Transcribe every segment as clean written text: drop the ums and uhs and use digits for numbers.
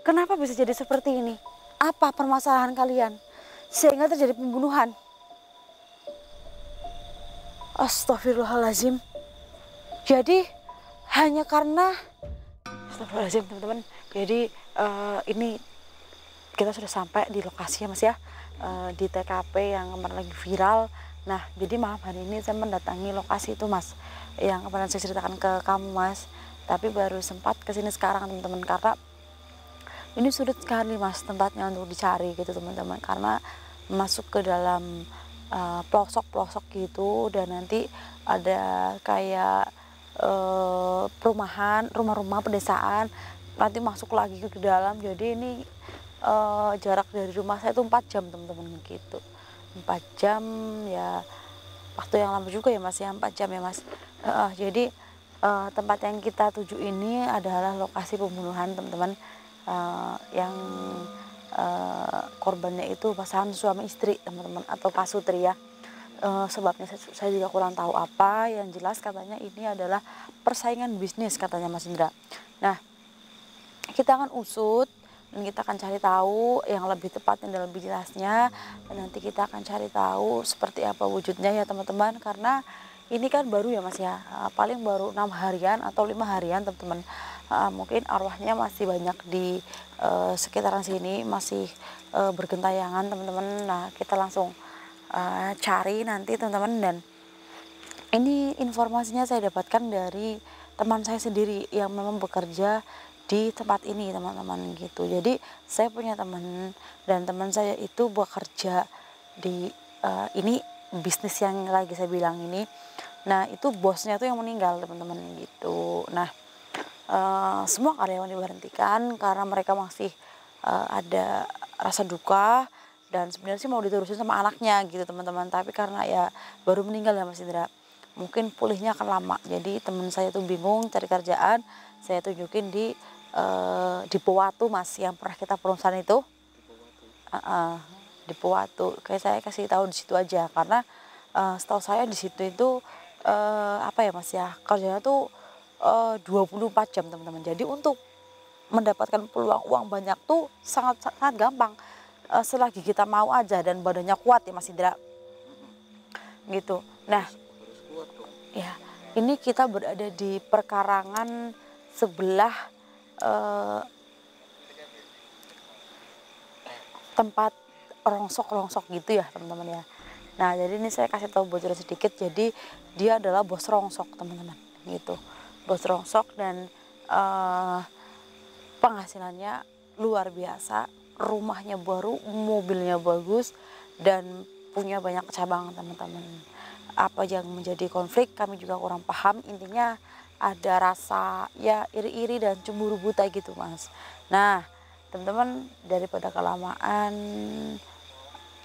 Kenapa bisa jadi seperti ini? Apa permasalahan kalian sehingga terjadi pembunuhan? Astagfirullahaladzim. Jadi hanya karena astagfirullahaladzim teman-teman. Jadi ini kita sudah sampai di lokasi ya Mas ya, di TKP yang kemarin lagi viral. Nah jadi malam hari ini saya mendatangi lokasi itu Mas, yang kemarin saya ceritakan ke kamu Mas. Tapi baru sempat kesini sekarang teman-teman, karena ini sulit sekali Mas tempatnya untuk dicari gitu teman-teman, karena masuk ke dalam pelosok-pelosok gitu, dan nanti ada kayak perumahan, rumah-rumah pedesaan, nanti masuk lagi ke dalam. Jadi ini jarak dari rumah saya itu 4 jam teman-teman gitu. 4 jam ya, waktu yang lama juga ya Mas ya, 4 jam ya Mas. Jadi tempat yang kita tuju ini adalah lokasi pembunuhan teman-teman, yang korbannya itu pasangan suami istri teman-teman, atau pasutri ya. Sebabnya saya juga kurang tahu apa, yang jelas katanya ini adalah persaingan bisnis katanya Mas Indra. Nah kita akan usut dan kita akan cari tahu yang lebih tepatnya dan lebih jelasnya, dan nanti kita akan cari tahu seperti apa wujudnya ya teman-teman, karena ini kan baru ya Mas ya, paling baru 6 harian atau 5 harian teman-teman. Mungkin arwahnya masih banyak di sekitaran sini, masih bergentayangan teman-teman. Nah kita langsung cari nanti teman-teman, dan ini informasinya saya dapatkan dari teman saya sendiri yang memang bekerja di tempat ini teman-teman gitu. Jadi saya punya teman, dan teman saya itu bekerja di ini bisnis yang lagi saya bilang ini. Nah itu bosnya tuh yang meninggal teman-teman gitu. Nah semua karyawan diberhentikan karena mereka masih ada rasa duka, dan sebenarnya sih mau diterusin sama anaknya gitu teman-teman, tapi karena ya baru meninggal ya Mas Indra, mungkin pulihnya akan lama. Jadi teman saya tuh bingung cari kerjaan, saya tunjukin di Powatu Mas, yang pernah kita perusahaan itu. Di Powatu, kayak saya kasih tahu di situ aja, karena setahu saya di situ itu apa ya Mas ya, kerjanya tuh 24 jam teman-teman. Jadi untuk mendapatkan peluang uang banyak tuh sangat gampang, selagi kita mau aja dan badannya kuat ya Mas Indra gitu. Nah ya ini kita berada di perkarangan sebelah tempat rongsok gitu ya teman-teman ya. Nah jadi ini saya kasih tahu bocoran sedikit, jadi dia adalah bos rongsok teman-teman gitu, bos rongsok, dan penghasilannya luar biasa, rumahnya baru, mobilnya bagus, dan punya banyak cabang teman-teman. Apa yang menjadi konflik kami juga kurang paham, intinya ada rasa ya iri-iri dan cemburu buta gitu Mas. Nah teman-teman, daripada kelamaan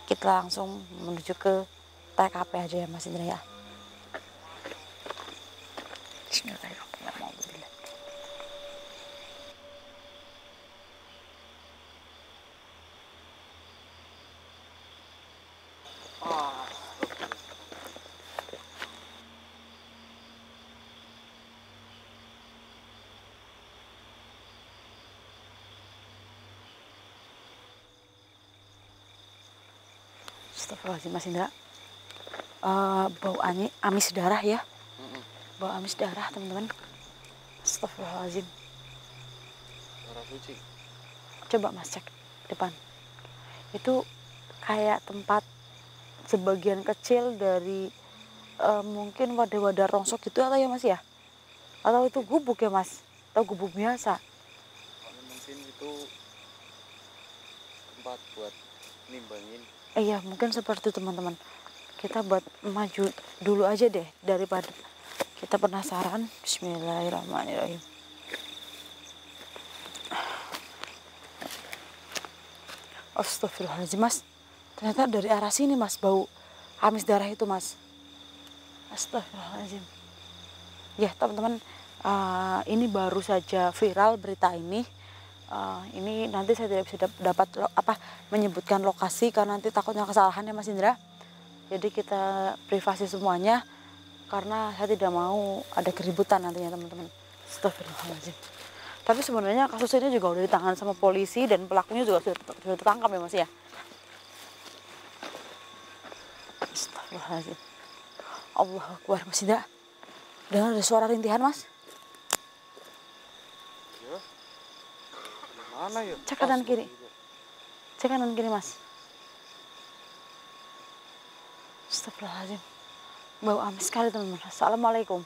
kita langsung menuju ke TKP aja ya Mas Indra ya. Bismillahirrahmanirrahim. Astagfirullahaladzim Mas Indra, bau amis darah ya, bau amis darah teman-teman. Astagfirullahaladzim. Darah suci. Coba Mas cek depan, itu kayak tempat sebagian kecil dari mungkin wadah-wadah rongsok gitu atau ya Mas ya, atau itu gubuk ya Mas, atau gubuk biasa. Mungkin itu tempat buat nimbangin. Iya mungkin seperti itu teman-teman. Kita buat maju dulu aja deh daripada kita penasaran. Bismillahirrahmanirrahim. Astagfirullahaladzim Mas, ternyata dari arah sini Mas bau amis darah itu Mas. Astagfirullahaladzim. Ya teman-teman, ini baru saja viral berita ini. Ini nanti saya tidak bisa dapat menyebutkan lokasi karena nanti takutnya kesalahan ya Mas Indra. Jadi kita privasi semuanya karena saya tidak mau ada keributan nantinya teman-teman. Astagfirullahaladzim. Tapi sebenarnya kasus ini juga udah ditangani sama polisi dan pelakunya juga sudah tertangkap ya Mas ya. Astagfirullahaladzim. Allah Akbar. Mas Indra, dengar ada suara rintihan Mas? Ya. Mana ya? Cek kanan kiri. Cek kanan kiri Mas. Astagfirullahaladzim. Bau amis sekali teman-teman. Assalamualaikum.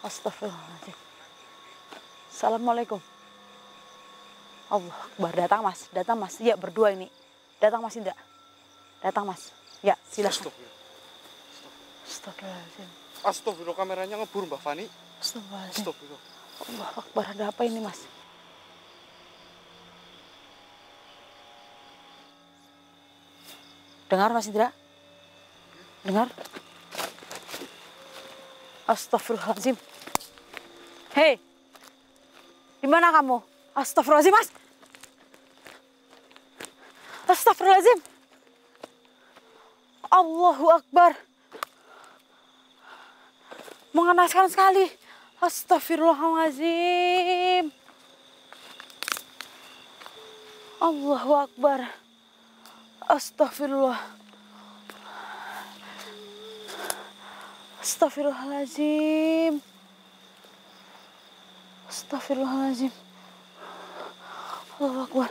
Astagfirullahaladzim. Assalamualaikum. Allah Akbar. Datang Mas. Ya berdua ini. Datang Mas Indra. Datang Mas. Ya silahkan. Astagfirullahaladzim. Astagfirullah, kameranya ngebur Mbak Fani. Astagfirullahaladzim. Astagfirullah. Allah Akbar, ada apa ini Mas? Dengar Mas Indra? Dengar? Astagfirullahaladzim. Hei, di mana kamu? Astagfirullahaladzim Mas. Astagfirullahaladzim. Allahu Akbar. Mengenaskan sekali. Astagfirullahaladzim. Allahu Akbar. Astagfirullah. Astagfirullahaladzim. Astagfirullahaladzim. Allahu Akbar.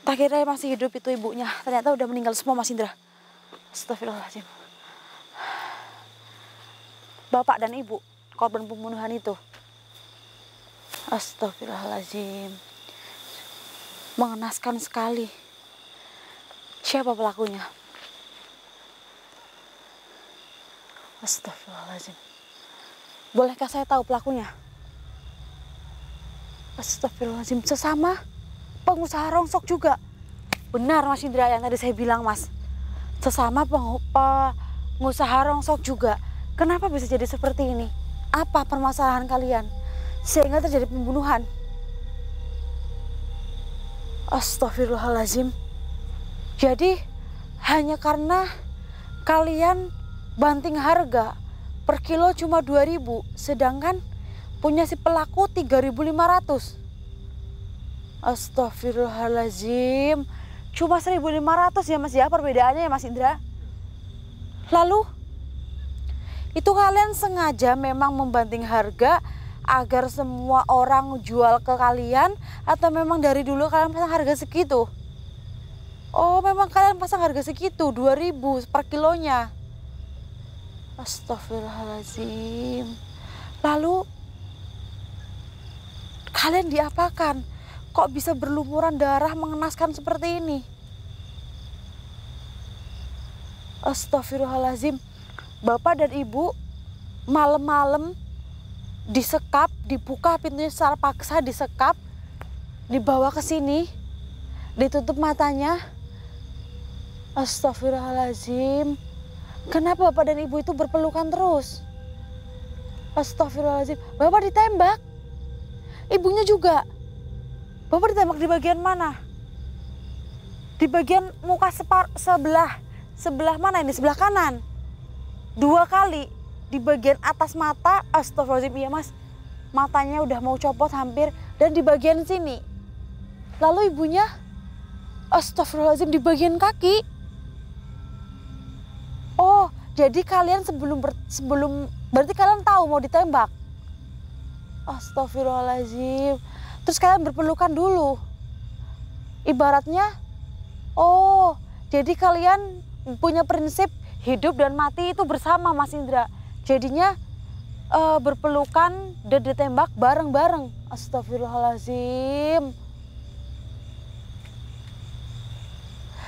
Tak kira masih hidup itu ibunya. Ternyata udah meninggal semua Mas Indra. Astagfirullahaladzim. Bapak dan ibu korban pembunuhan itu. Astagfirullahaladzim. Mengenaskan sekali. Siapa pelakunya? Astagfirullahaladzim. Bolehkah saya tahu pelakunya? Astagfirullahaladzim. Sesama pengusaha rongsok juga. Benar Mas Indra yang tadi saya bilang Mas. Sesama pengusaha rongsok juga. Kenapa bisa jadi seperti ini? Apa permasalahan kalian? Sehingga terjadi pembunuhan. Astagfirullahaladzim. Jadi hanya karena kalian banting harga per kilo cuma 2.000, sedangkan punya si pelaku 3.500. Astagfirullahaladzim. Cuma 1.500 ya Mas ya perbedaannya ya Mas Indra. Lalu itu kalian sengaja memang membanting harga agar semua orang jual ke kalian, atau memang dari dulu kalian pasang harga segitu? Oh, memang kalian pasang harga segitu, 2.000 per kilonya. Astagfirullahaladzim. Lalu kalian diapakan? Kok bisa berlumuran darah mengenaskan seperti ini? Astagfirullahaladzim. Bapak dan ibu malam-malam disekap, dibuka pintunya secara paksa, disekap, dibawa ke sini, ditutup matanya. Astagfirullahaladzim. Kenapa bapak dan ibu itu berpelukan terus? Astagfirullahaladzim. Bapak ditembak, ibunya juga. Bapak ditembak di bagian mana? Di bagian muka sebelah mana ini? Sebelah kanan. 2 kali di bagian atas mata. Astagfirullahaladzim. Iya Mas, matanya udah mau copot hampir. Dan di bagian sini. Lalu ibunya, astagfirullahaladzim, di bagian kaki. Oh, jadi kalian sebelum berarti kalian tahu mau ditembak. Astagfirullahaladzim. Terus kalian berpelukan dulu. Ibaratnya, oh, jadi kalian punya prinsip hidup dan mati itu bersama Mas Indra. Jadinya berpelukan dan ditembak bareng-bareng. Astagfirullahaladzim.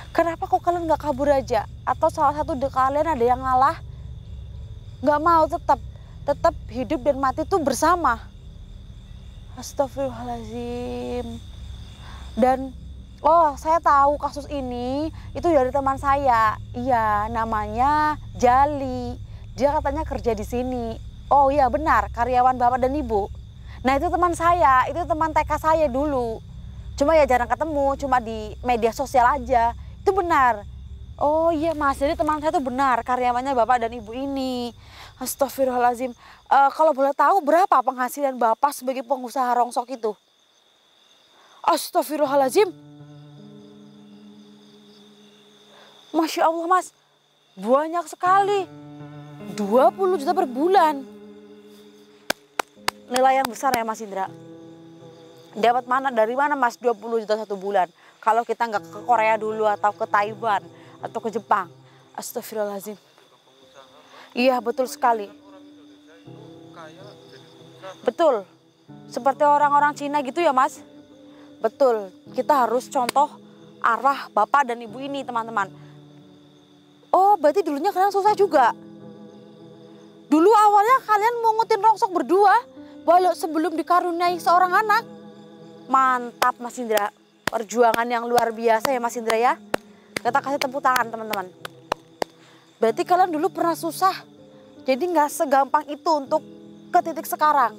Kenapa kok kalian nggak kabur aja? Atau salah satu dari kalian ada yang ngalah? Nggak mau, tetap hidup dan mati itu bersama. Astagfirullahaladzim. Dan oh, saya tahu kasus ini itu dari teman saya. Iya, namanya Jali. Dia katanya kerja di sini. Oh iya benar, karyawan bapak dan ibu. Nah itu teman saya, itu teman TK saya dulu. Cuma ya jarang ketemu, cuma di media sosial aja. Itu benar. Oh iya Mas, jadi teman saya itu benar, karyawannya bapak dan ibu ini. Astagfirullahaladzim. Kalau boleh tahu berapa penghasilan Bapak sebagai pengusaha rongsok itu? Astagfirullahaladzim. Masya Allah Mas, banyak sekali. 20 juta per bulan. Nilai yang besar ya Mas Indra. Dapat mana, dari mana Mas 20 juta satu bulan? Kalau kita nggak ke Korea dulu atau ke Taiwan atau ke Jepang. Astagfirullahaladzim. Iya betul sekali. Betul. Seperti orang-orang Cina gitu ya Mas. Betul. Kita harus contoh arah Bapak dan Ibu ini teman-teman. Oh berarti dulunya kalian susah juga. Dulu awalnya kalian mungutin rongsok berdua. Walau sebelum dikaruniai seorang anak. Mantap Mas Indra. Perjuangan yang luar biasa ya Mas Indra ya. Kita kasih tepuk tangan teman-teman. Berarti kalian dulu pernah susah. Jadi nggak segampang itu untuk ke titik sekarang.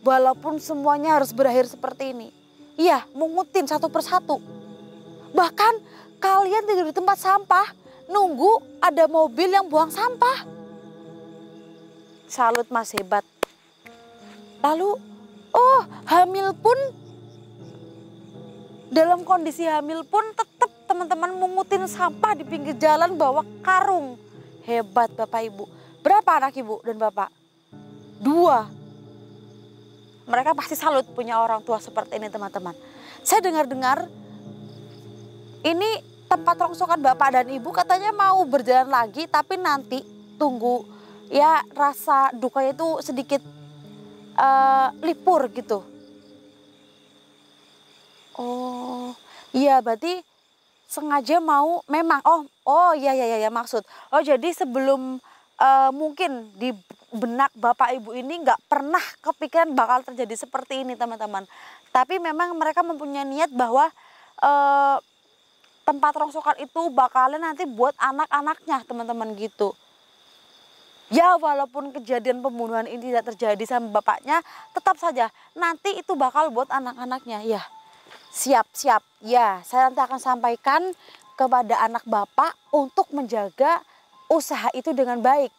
Walaupun semuanya harus berakhir seperti ini. Iya, mengutin satu persatu. Bahkan kalian tidur di tempat sampah. Nunggu ada mobil yang buang sampah. Salut Mas, hebat. Lalu, hamil pun. Dalam kondisi hamil pun tetap teman-teman mengutin sampah di pinggir jalan bawa karung. Hebat Bapak Ibu. Berapa anak Ibu dan Bapak? 2. Mereka pasti salut punya orang tua seperti ini teman-teman. Saya dengar-dengar ini tempat rongsokan Bapak dan Ibu katanya mau berjalan lagi. Tapi nanti tunggu ya rasa dukanya itu sedikit lipur gitu. Oh iya berarti sengaja mau memang iya maksud. Oh jadi sebelum mungkin di benak Bapak Ibu ini nggak pernah kepikiran bakal terjadi seperti ini teman-teman. Tapi memang mereka mempunyai niat bahwa tempat rongsokan itu bakalan nanti buat anak-anaknya teman-teman gitu. Ya walaupun kejadian pembunuhan ini tidak terjadi sama bapaknya, tetap saja nanti itu bakal buat anak-anaknya. Ya siap. Ya saya nanti akan sampaikan kepada anak Bapak untuk menjaga usaha itu dengan baik.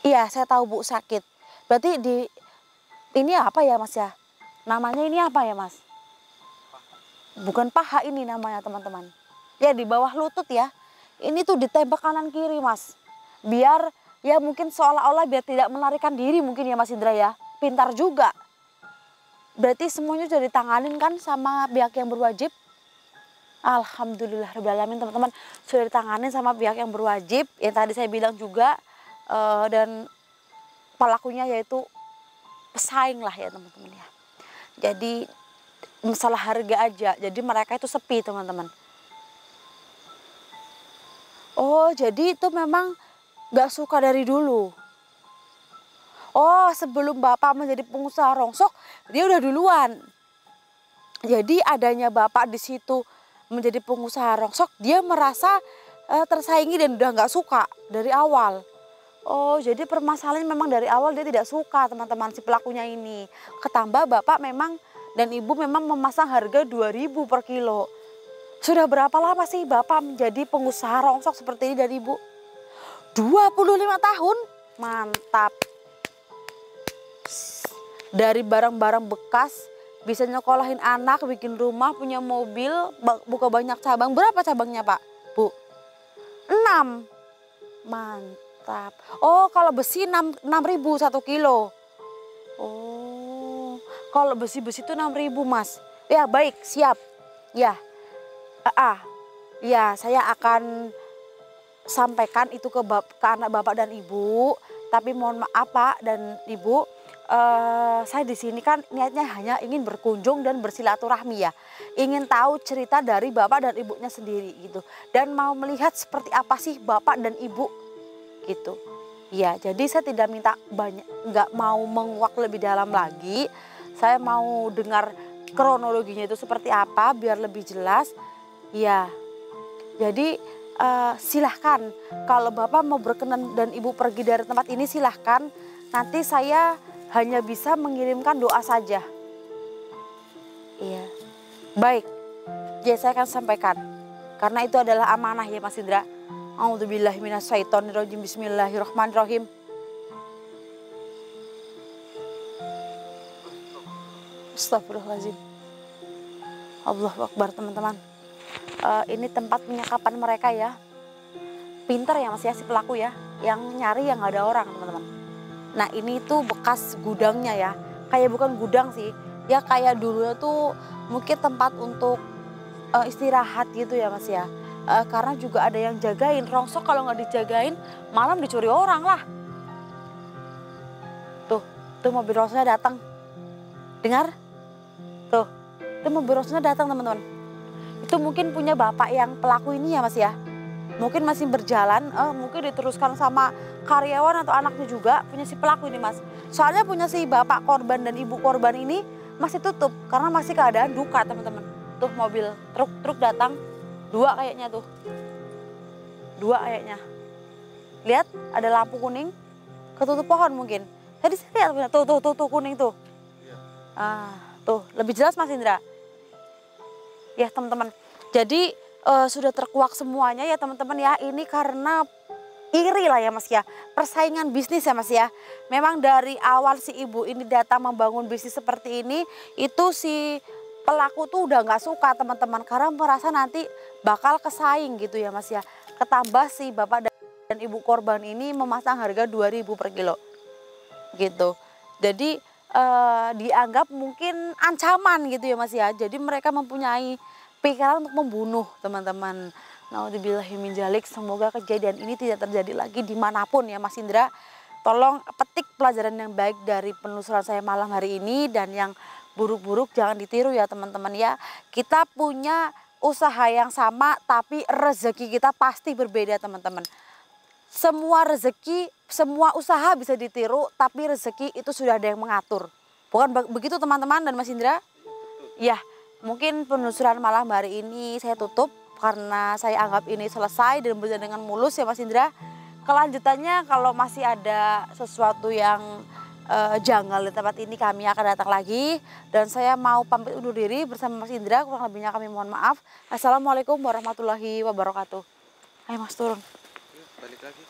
Iya saya tahu Bu sakit. Berarti ini apa ya Mas ya? Namanya ini apa ya Mas? Bukan paha ini namanya teman-teman. Ya di bawah lutut ya. Ini tuh ditembak kanan kiri Mas. Biar ya mungkin seolah-olah biar tidak melarikan diri mungkin ya Mas Indra ya. Pintar juga. Berarti semuanya sudah ditanganin kan sama pihak yang berwajib? Alhamdulillahirrahmanirrahim teman-teman. Sudah ditanganin sama pihak yang berwajib. Yang tadi saya bilang juga. Dan pelakunya yaitu pesaing lah ya teman-teman ya. Jadi masalah harga aja. Jadi mereka itu sepi teman-teman. Oh jadi itu memang gak suka dari dulu. Oh sebelum Bapak menjadi pengusaha rongsok dia udah duluan. Jadi adanya Bapak di situ menjadi pengusaha rongsok dia merasa tersaingi dan udah gak suka dari awal. Oh jadi permasalahannya memang dari awal dia tidak suka teman-teman si pelakunya ini. Ketambah Bapak memang dan Ibu memang memasang harga 2.000 per kilo. Sudah berapa lama sih Bapak menjadi pengusaha rongsok seperti ini dari Ibu? 25 tahun? Mantap. Dari barang-barang bekas bisa nyekolahin anak, bikin rumah, punya mobil, buka banyak cabang. Berapa cabangnya Pak? Bu? 6. Mantap. Oh kalau besi 6.000 1 kilo. Oh kalau besi-besi itu 6.000 Mas. Ya baik siap. Ya. Ya saya akan sampaikan itu ke anak Bapak dan Ibu. Tapi mohon maaf Pak dan Ibu, saya di sini kan niatnya hanya ingin berkunjung dan bersilaturahmi ya. Ingin tahu cerita dari Bapak dan Ibunya sendiri gitu. Dan mau melihat seperti apa sih Bapak dan Ibu gitu. Ya jadi saya tidak minta banyak, nggak mau menguak lebih dalam lagi. Saya mau dengar kronologinya itu seperti apa biar lebih jelas. Ya, jadi silahkan kalau Bapak mau berkenan dan Ibu pergi dari tempat ini silahkan. Nanti saya hanya bisa mengirimkan doa saja. Iya, baik. Ya saya akan sampaikan. Karena itu adalah amanah ya Mas Indra. A'udzubillahi minasyaitonirrajim. Bismillahirrahmanirrahim. Astagfirullahaladzim. Allahu Akbar teman-teman. Ini tempat penyekapan mereka ya. Pinter ya Mas ya si pelaku ya. Yang nyari yang gak ada orang teman-teman. Nah ini tuh bekas gudangnya ya. Kayak bukan gudang sih. Ya kayak dulunya tuh mungkin tempat untuk istirahat gitu ya Mas ya. Karena juga ada yang jagain. Rongsok kalau nggak dijagain malam dicuri orang lah. Tuh mobil rongsoknya datang. Dengar? Itu mobil rongsoknya datang teman-teman. Itu mungkin punya bapak yang pelaku ini ya Mas ya. Mungkin masih berjalan, mungkin diteruskan sama karyawan atau anaknya juga punya si pelaku ini Mas. Soalnya punya si bapak korban dan ibu korban ini masih tutup karena masih keadaan duka teman-teman. Tuh mobil truk datang, dua kayaknya tuh. Dua kayaknya. Lihat ada lampu kuning, ketutup pohon mungkin. Tadi saya lihat tuh kuning tuh. Tuh lebih jelas Mas Indra. Ya teman-teman. Jadi sudah terkuak semuanya ya teman-teman ya. Ini karena iri lah ya Mas ya. Persaingan bisnis ya Mas ya. Memang dari awal si ibu ini datang membangun bisnis seperti ini. Itu si pelaku tuh udah gak suka teman-teman. Karena merasa nanti bakal kesaing gitu ya Mas ya. Ketambah si bapak dan ibu korban ini memasang harga 2.000 per kilo. Gitu. Jadi dianggap mungkin ancaman gitu ya Mas ya. Jadi mereka mempunyai pikiran untuk membunuh teman-teman. Naudzubillahi min dzalik. Semoga kejadian ini tidak terjadi lagi dimanapun ya Mas Indra. Tolong petik pelajaran yang baik dari penelusuran saya malam hari ini. Dan yang buruk-buruk jangan ditiru ya teman-teman ya. Kita punya usaha yang sama tapi rezeki kita pasti berbeda teman-teman. Semua rezeki, semua usaha bisa ditiru, tapi rezeki itu sudah ada yang mengatur. Bukan begitu teman-teman dan Mas Indra? Ya, mungkin penelusuran malam hari ini saya tutup karena saya anggap ini selesai dan berjalan dengan mulus ya Mas Indra. Kelanjutannya kalau masih ada sesuatu yang janggal di tempat ini kami akan datang lagi. Dan saya mau pamit undur diri bersama Mas Indra, kurang lebihnya kami mohon maaf. Assalamualaikum warahmatullahi wabarakatuh. Ayo Mas turun. Balik lagi.